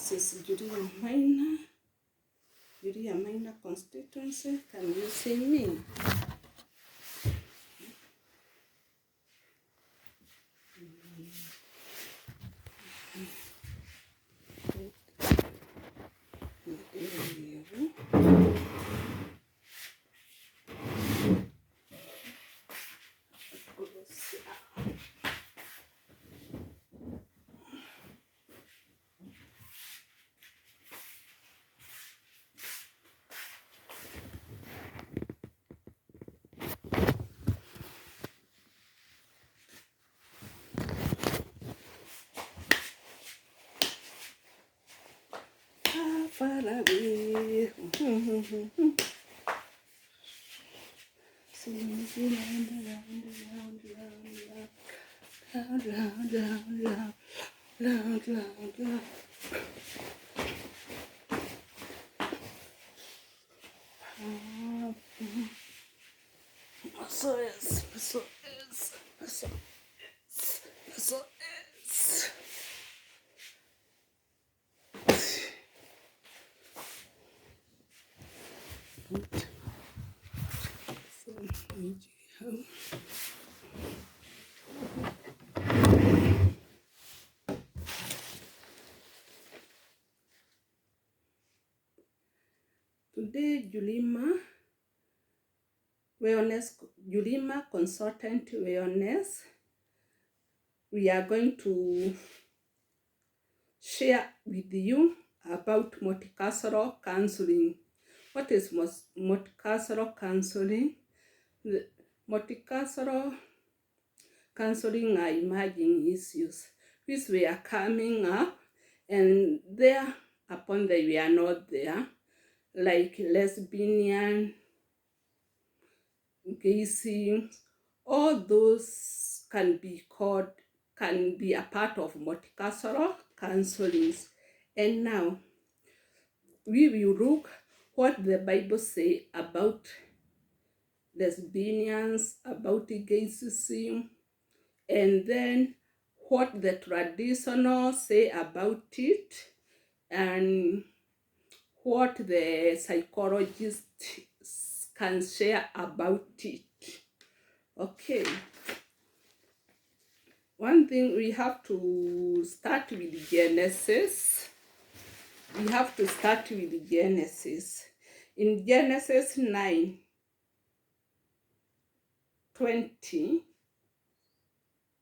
This is Julia Minor constituency. Can you see me? Far away. Loud. So es. Today, Julima Consultant Wellness, we are going to share with you about multicultural counseling. What is multicultural counseling? Multicultural counseling are emerging issues which we are coming up, and there upon that we are not there, like lesbian, gay, all those can be a part of multicultural counseling. And now we will look what the Bible say about lesbians, about gayism, and then what the traditional say about it, and what the psychologists can share about it. Okay. One thing, we have to start with Genesis. In Genesis 9:20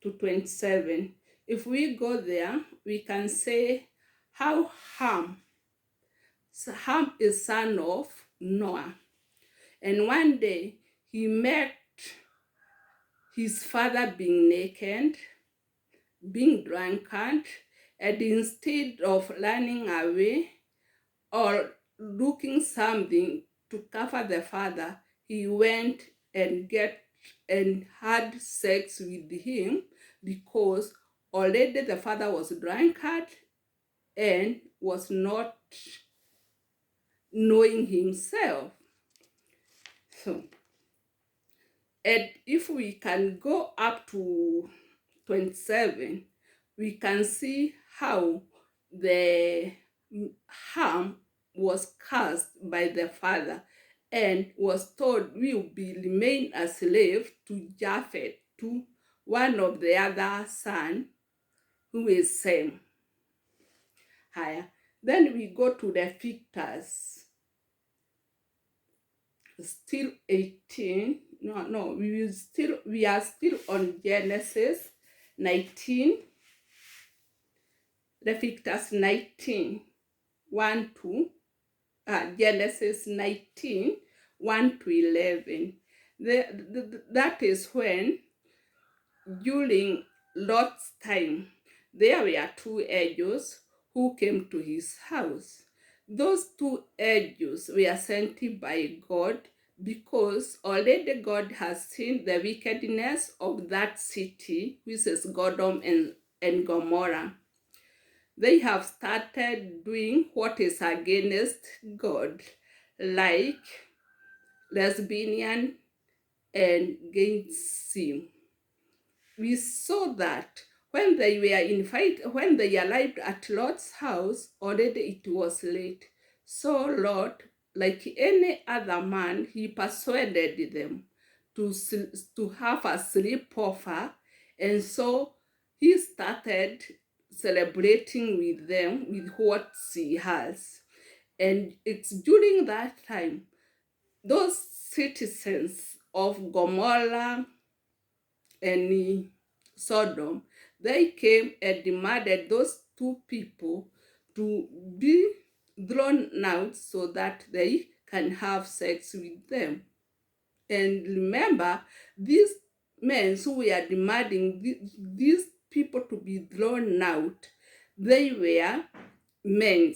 to 27, if we go there, we can say how Ham is son of Noah. And one day he met his father being naked, being drunkard, and instead of running away or looking something to cover the father, he went and had sex with him, because already the father was drunkard and was not knowing himself. So, and if we can go up to 27, we can see how the Ham was cast by the father and was told, will be remain a slave to Japheth, to one of the other son, who is Sem. Higher. Then we go to the Victors. Still 18. We are still on Genesis 19. Leviticus 19, 1 to Genesis 19, 1 to 11. That is when, during Lot's time, there were two angels who came to his house. Those two angels were sent by God because already God has seen the wickedness of that city, which is Sodom and Gomorrah. They have started doing what is against God, like lesbian and gayism. We saw that when they were when they arrived at Lot's house, already it was late. So Lot, like any other man, he persuaded them to have a sleepover, and so he started celebrating with them with what he has. And it's during that time, those citizens of Gomorrah and Sodom, they came and demanded those two people to be thrown out so that they can have sex with them. And remember, these men who were demanding these people to be thrown out, they were men.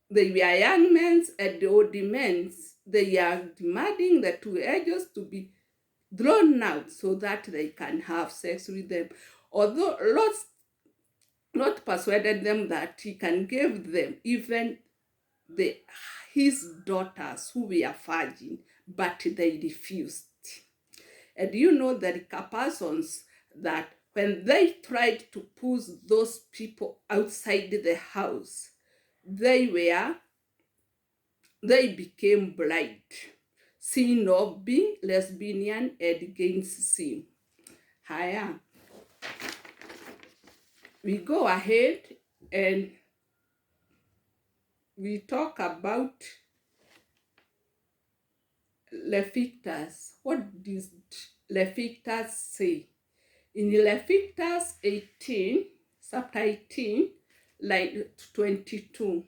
They were young men and the old men. They are demanding the two angels to be thrown out so that they can have sex with them. Although Lot persuaded them that he can give them even his daughters who were virgin, but they refused. And you know the persons that when they tried to push those people outside the house, they became blind, sin of being lesbian and against sin. Higher. We go ahead and we talk about Leviticus. What does Leviticus say? In Leviticus 18, chapter 18, line 22,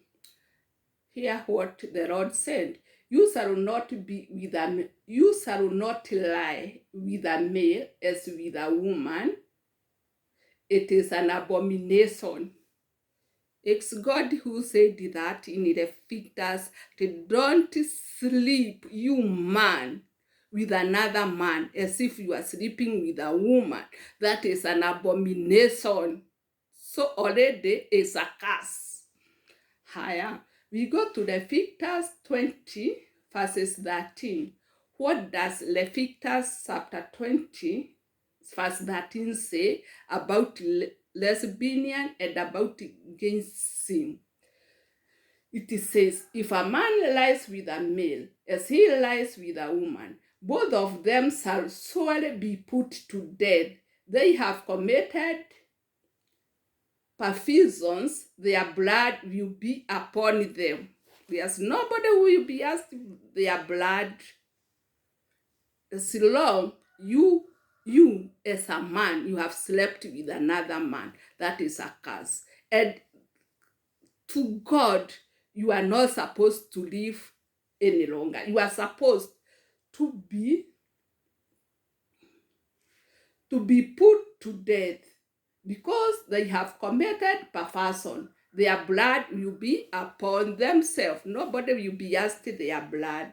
hear what the Lord said. You shall not lie with a male as with a woman. It is an abomination. It's God who said that in Leviticus. Don't sleep, you man, with another man as if you are sleeping with a woman. That is an abomination. So already it's a curse. Higher. We go to Leviticus 20, verses 13. What does Leviticus chapter 20, verse 13 say about lesbian and about against sin? It says, if a man lies with a male as he lies with a woman, both of them shall surely be put to death. They have committed perversions, their blood will be upon them. There's nobody who will be asked their blood. As long you as a man, you have slept with another man, that is a curse. And to God, you are not supposed to live any longer. You are supposed to be put to death because they have committed perversion. Their blood will be upon themselves. Nobody will be asked their blood.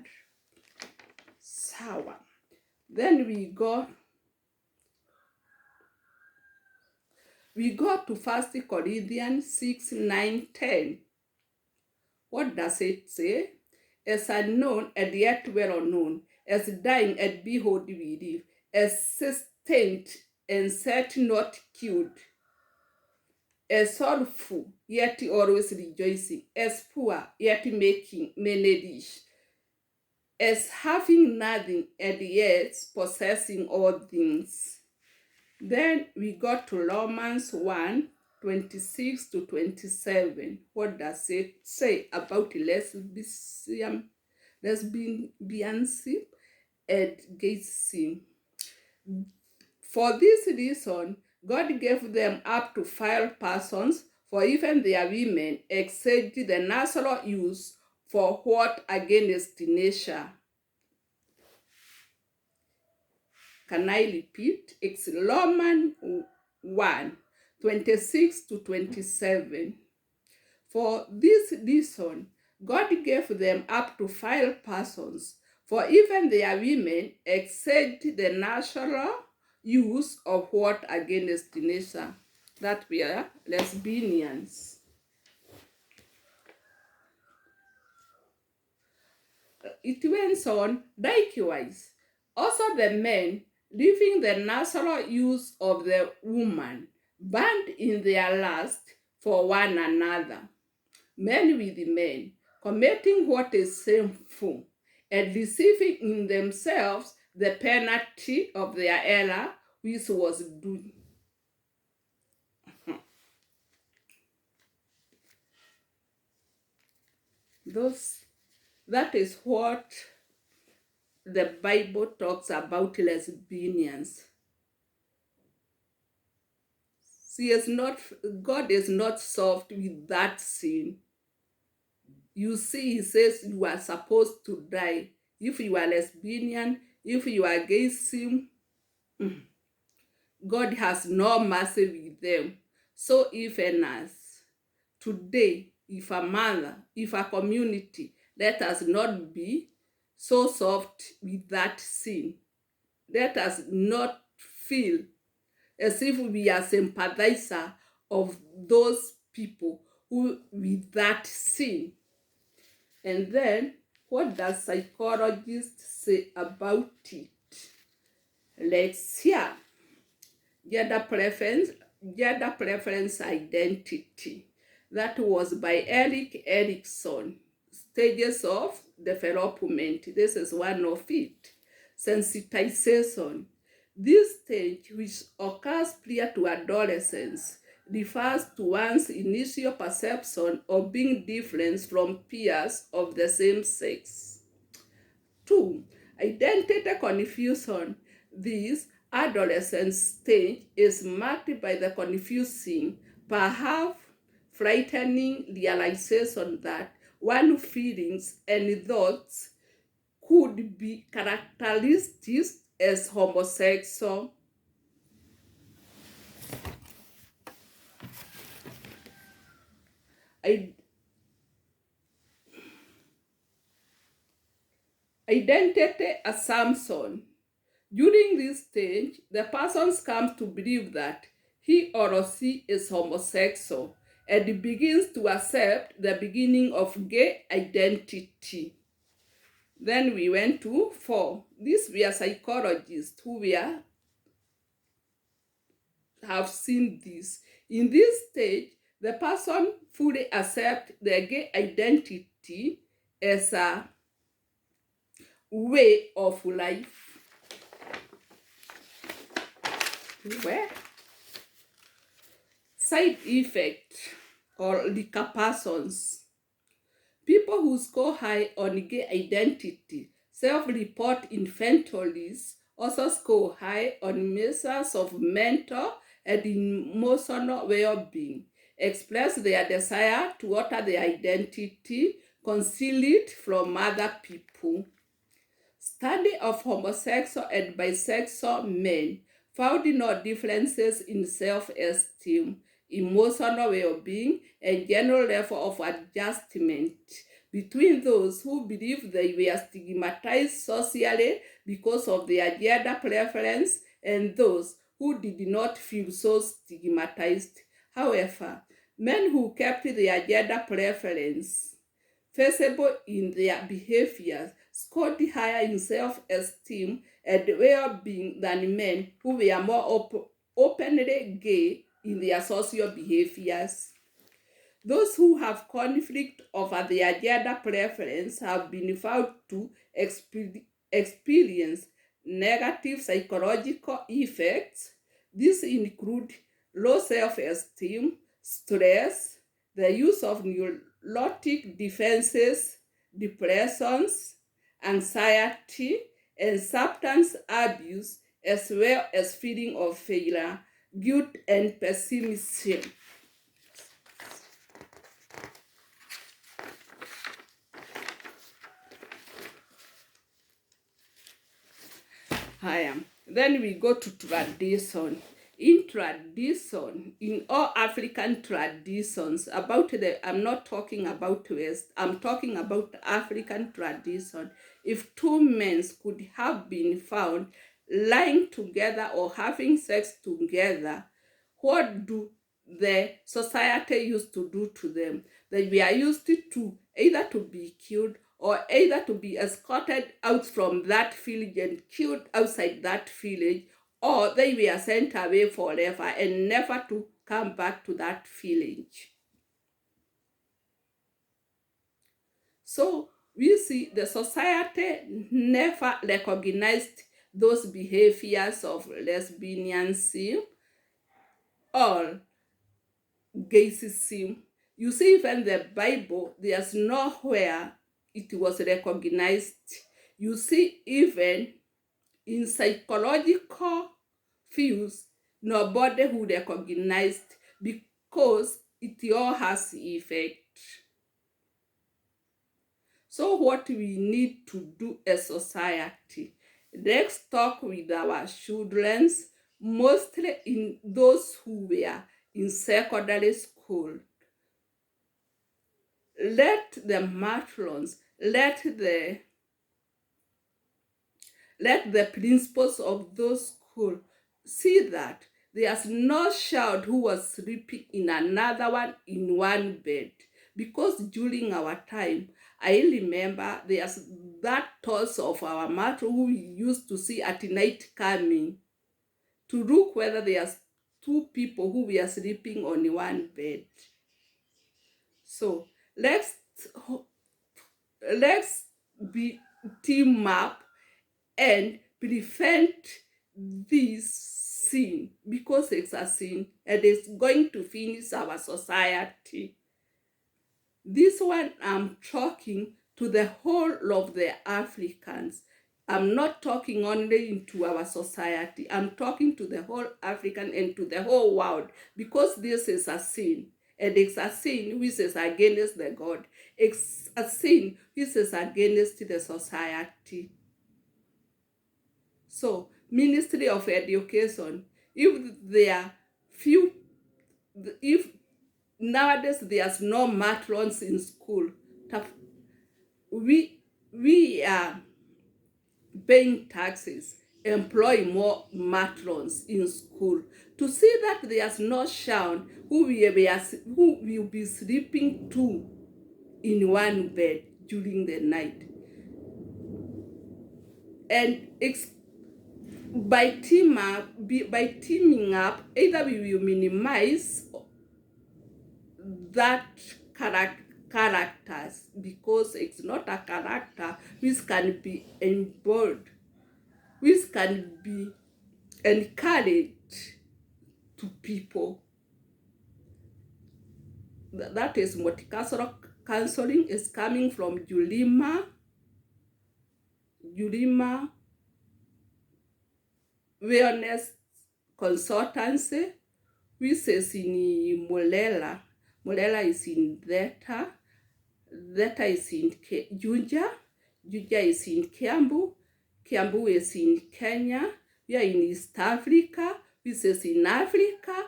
Sour. Then we go to 1 Corinthians 6, 9, 10. What does it say? As unknown and yet well known, as dying and behold we live, as sustained and set not killed, as sorrowful yet always rejoicing, as poor yet making many rich, as having nothing and yet possessing all things. Then we got to Romans 1, 26 to 27. What does it say about lesbianism and gayism? For this reason, God gave them up to 5 persons, for even their women exceed the natural use for what against nature. Can I repeat? It's Romans 1, 26 to 27. For this reason, God gave them up to 5 persons, for even their women exceed the natural use of what against nature, that we are lesbians. It went on, likewise, also the men, leaving the natural use of the woman, burned in their lust for one another, men with men, committing what is sinful, and receiving in themselves the penalty of their error which was due. Those, that is what the Bible talks about lesbians. God is not soft with that sin. You see, he says you are supposed to die. If you are lesbian, if you are gay, sin, God has no mercy with them. So even us, today, if a mother, if a community, let us not be so soft with that sin. Let us not feel as if we are sympathizer of those people who with that sin. And then, what does psychologists say about it? Let's hear. Gender preference identity. That was by Erik Erikson. Stages of development. This is one of it. Sensitization. This stage, which occurs prior to adolescence, refers to one's initial perception of being different from peers of the same sex. 2. Identity confusion. This adolescent stage is marked by the confusing, perhaps frightening realization that one's feelings and thoughts could be characterized as homosexual. Identity assumption. During this stage, the person comes to believe that he or she is homosexual and begins to accept the beginning of gay identity. Then we went to 4. These were psychologists who have seen this. In this stage, the person fully accepts their gay identity as a way of life. Where? Side effect or repercussions. People who score high on gay identity self-report inventories also score high on measures of mental and emotional well-being, express their desire to alter their identity, conceal it from other people. Study of homosexual and bisexual men found no differences in self-esteem, emotional well-being, and general level of adjustment between those who believe they were stigmatized socially because of their gender preference and those who did not feel so stigmatized. However, men who kept their gender preference visible in their behaviors scored higher in self-esteem and well-being than men who were more openly gay in their social behaviors. Those who have conflict over their gender preference have been found to experience negative psychological effects. These include low self-esteem, stress, the use of neurotic defenses, depressions, anxiety, and substance abuse, as well as feeling of failure, guilt, and pessimism. Then we go to tradition. In tradition, in all African traditions, I'm not talking about West, I'm talking about African tradition. If two men could have been found lying together or having sex together, what do the society used to do to them? They were used to either to be killed or either to be escorted out from that village and killed outside that village, or they were sent away forever and never to come back to that village. So we see the society never recognized those behaviors of lesbianism or gayism. You see, even the Bible, there's nowhere it was recognized. You see, even in psychological fields, nobody who recognized, because it all has effect. So what we need to do as society, let's talk with our children, mostly in those who were in secondary school. Let the matrons, let the principals of those schools see that there's no child who was sleeping in another one in one bed. Because during our time, I remember there's that toss of our matron who we used to see at night coming to look whether there's two people who were sleeping on one bed. So let's be team up and prevent this sin, because it's a sin and it's going to finish our society. This one, I'm talking to the whole of the Africans. I'm not talking only into our society. I'm talking to the whole African and to the whole world, because this is a sin. And it's a sin which is against the God. It's a sin which is against the society. So, Ministry of Education, if nowadays there's no matrons in school, we are paying taxes, employ more matrons in school to see that there's no child who will be sleeping two in one bed during the night. And by teaming up, either we will minimize that characters, because it's not a character which can be embodied, which can be encouraged to people. That is multicultural counseling is coming from Julima Wellness Consultancy, which is in Mulela. Mulela is in Theta is in Juja is in Kiambu is in Kenya. We are in East Africa, which is in Africa.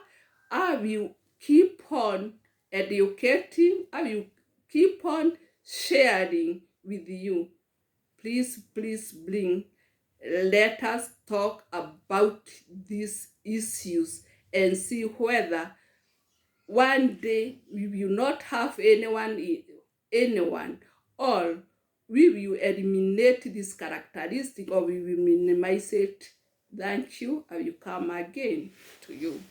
I will keep on educating, I will keep on sharing with you. Please let us talk about these issues and see whether one day we will not have anyone, or we will eliminate this characteristic, or we will minimize it. Thank you. I will come again to you.